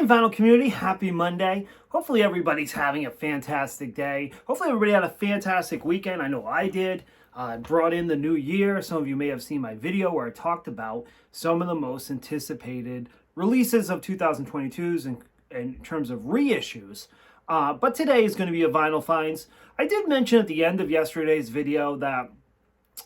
Vinyl community, happy Monday. Hopefully everybody's having a fantastic day. Hopefully everybody had a fantastic weekend. I know I did. I brought in the new year. Some of you may have seen my video where I talked about some of the most anticipated releases of 2022s in terms of reissues. But today is going to be a vinyl finds. I did mention at the end of yesterday's video that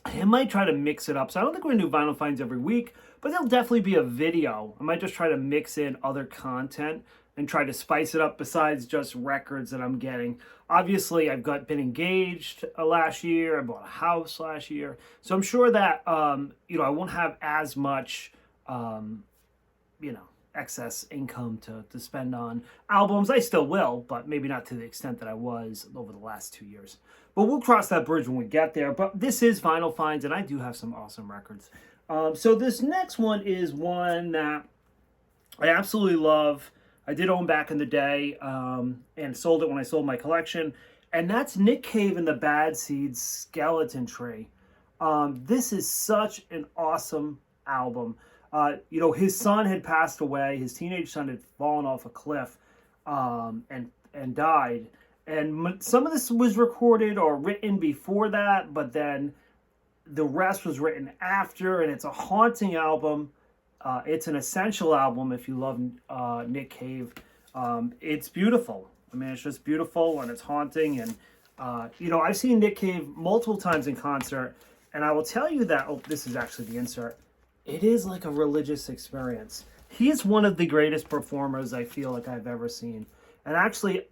I might try to mix it up. So I don't think we're going to do vinyl finds every week, but there'll definitely be a video. I might just try to mix in other content and try to spice it up besides just records that I'm getting. Obviously, I've been engaged last year. I bought a house last year. So I'm sure that, I won't have as much, excess income to spend on albums. I still will, but maybe not to the extent that I was over the last 2 years. But we'll cross that bridge when we get there. But this is Vinyl Finds, and I do have some awesome records. So this next one is one that I absolutely love. I did own back in the day and sold it when I sold my collection. And that's Nick Cave and the Bad Seeds Skeleton Tree. This is such an awesome album. His son had passed away. His teenage son had fallen off a cliff and died. And some of this was recorded or written before that, but then the rest was written after, and it's a haunting album. It's an essential album if you love Nick Cave. It's beautiful. I mean, it's just beautiful, and it's haunting. And, I've seen Nick Cave multiple times in concert, and I will tell you that, this is actually the insert. It is like a religious experience. He is one of the greatest performers I feel like I've ever seen. And actually,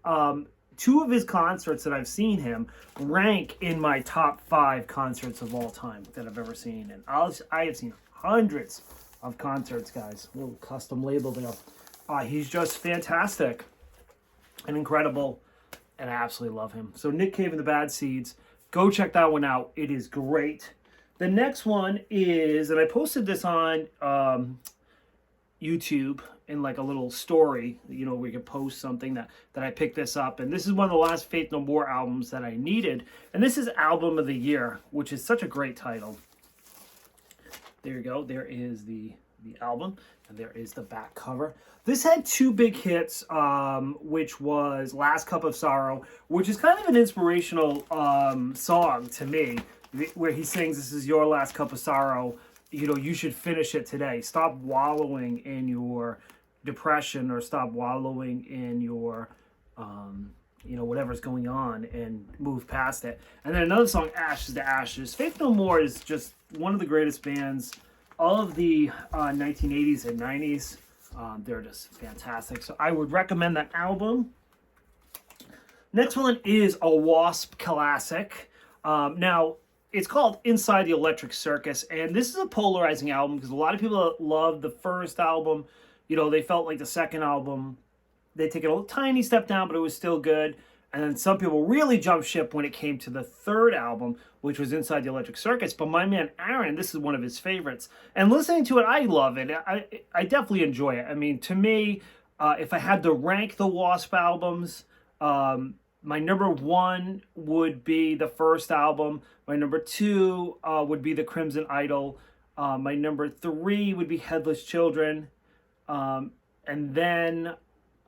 two of his concerts that I've seen him rank in my top 5 concerts of all time that I've ever seen. And I have seen hundreds of concerts, guys. A little custom label there. He's just fantastic and incredible, and I absolutely love him. So Nick Cave and the Bad Seeds, go check that one out. It is great. The next one is, and I posted this on YouTube in like a little story, we could post something that I picked this up. And this is one of the last Faith No More albums that I needed. And this is Album of the Year, which is such a great title. There you go. There is the album, and there is the back cover. This had 2 big hits, which was Last Cup of Sorrow, which is kind of an inspirational song to me, where he sings, "This is your last cup of sorrow. You should finish it today. Stop wallowing in your depression, or stop wallowing in your, whatever's going on, and move past it." And then another song, Ashes to Ashes. Faith No More is just one of the greatest bands of the 1980s and 90s. They're just fantastic. So I would recommend that album. Next one is a W.A.S.P classic. Now, it's called Inside the Electric Circus, and this is a polarizing album because a lot of people that love the first album, they felt like the second album, they take it a tiny step down, but it was still good. And then some people really jumped ship when it came to the third album, which was Inside the Electric Circus. But my man Aaron, this is one of his favorites. And listening to it, I love it. I definitely enjoy it. I mean, to me, if I had to rank the W.A.S.P albums, my number 1 would be the first album. My number 2 would be The Crimson Idol. My number 3 would be Headless Children. And then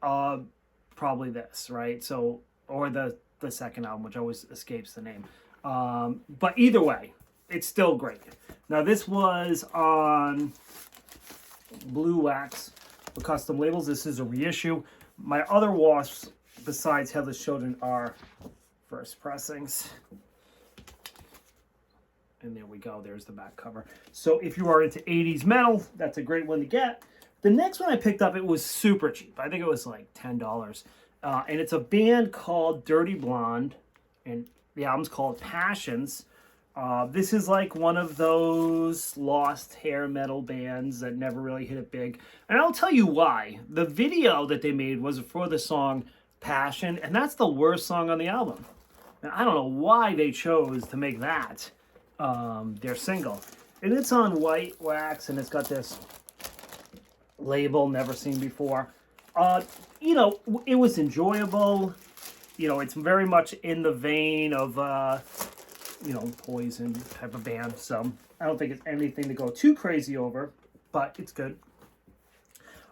probably this, right? So, or the second album, which always escapes the name. But either way, it's still great. Now, this was on Blue Wax for custom labels. This is a reissue. My other W.A.S.P besides Headless Children are first pressings. And there we go. There's the back cover. So if you are into 80s metal, that's a great one to get. The next one I picked up, it was super cheap. I think it was like $10. And it's a band called Dirty Blonde. And the album's called Passions. This is like one of those lost hair metal bands that never really hit it big. And I'll tell you why. The video that they made was for the song Passion, and that's the worst song on the album. Now, I don't know why they chose to make that their single. And it's on white wax, and it's got this label never seen before. It was enjoyable. It's very much in the vein of Poison type of band. So I don't think it's anything to go too crazy over, but it's good.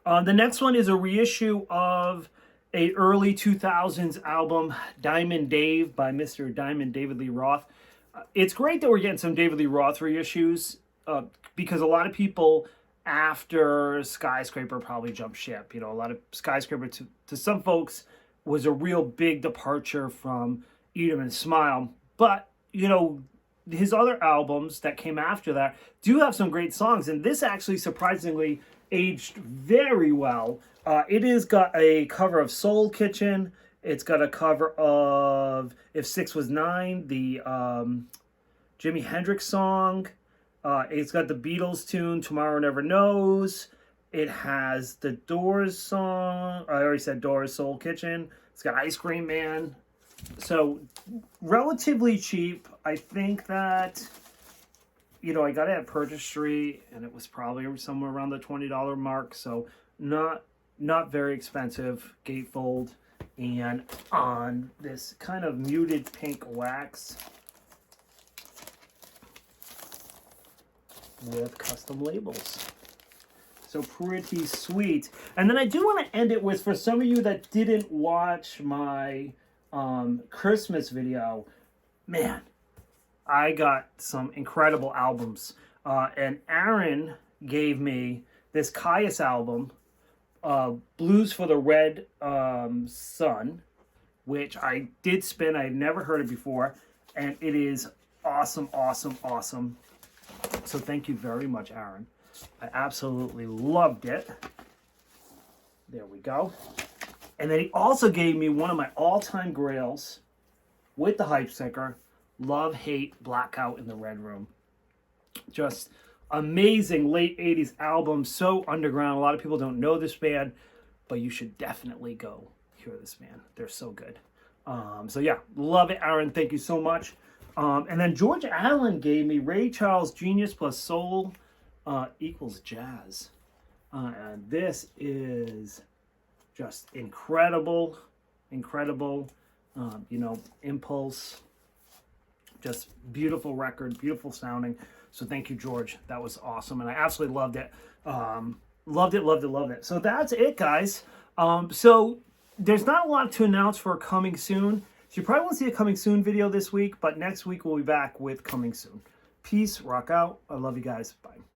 The next one is a reissue of a early 2000s album, Diamond Dave by Mr. Diamond David Lee Roth. It's great that we're getting some David Lee Roth reissues because a lot of people after Skyscraper probably jumped ship. You know, a lot of Skyscraper to some folks was a real big departure from Eat 'Em and Smile. But, you know, his other albums that came after that do have some great songs. And this actually surprisingly aged very well. It has got a cover of Soul Kitchen. It's got a cover of If 6 Was 9, the Jimi Hendrix song. It's got the Beatles tune, Tomorrow Never Knows. It has the Doors song. I already said Doors, Soul Kitchen. It's got Ice Cream Man. So, relatively cheap. I think that, you know, I got it at Purchase Street, and it was probably somewhere around the $20 mark. So, not very expensive. Gatefold. And on this kind of muted pink wax with custom labels. So pretty sweet. And then I do want to end it with, for some of you that didn't watch my Christmas video, man, I got some incredible albums. And Aaron gave me this Caius album, Blues for the Red Sun, which I did spin. I had never heard it before. And it is awesome, awesome, awesome. So thank you very much, Aaron. I absolutely loved it. There we go. And then he also gave me one of my all-time grails with the hype sticker, Love, Hate, Blackout in the Red Room. Just amazing late 80s album, so underground. A lot of people don't know this band, but you should definitely go hear this band. They're so good. So yeah, love it, Aaron. Thank you so much. And then George Allen gave me Ray Charles Genius plus Soul equals Jazz. And this is just incredible, incredible. You know, Impulse, just beautiful record, beautiful sounding. So thank you, George. That was awesome. And I absolutely loved it. Loved it, loved it, loved it. So that's it, guys. So there's not a lot to announce for coming soon. So you probably won't see a coming soon video this week, but next week we'll be back with coming soon. Peace, rock out. I love you guys. Bye.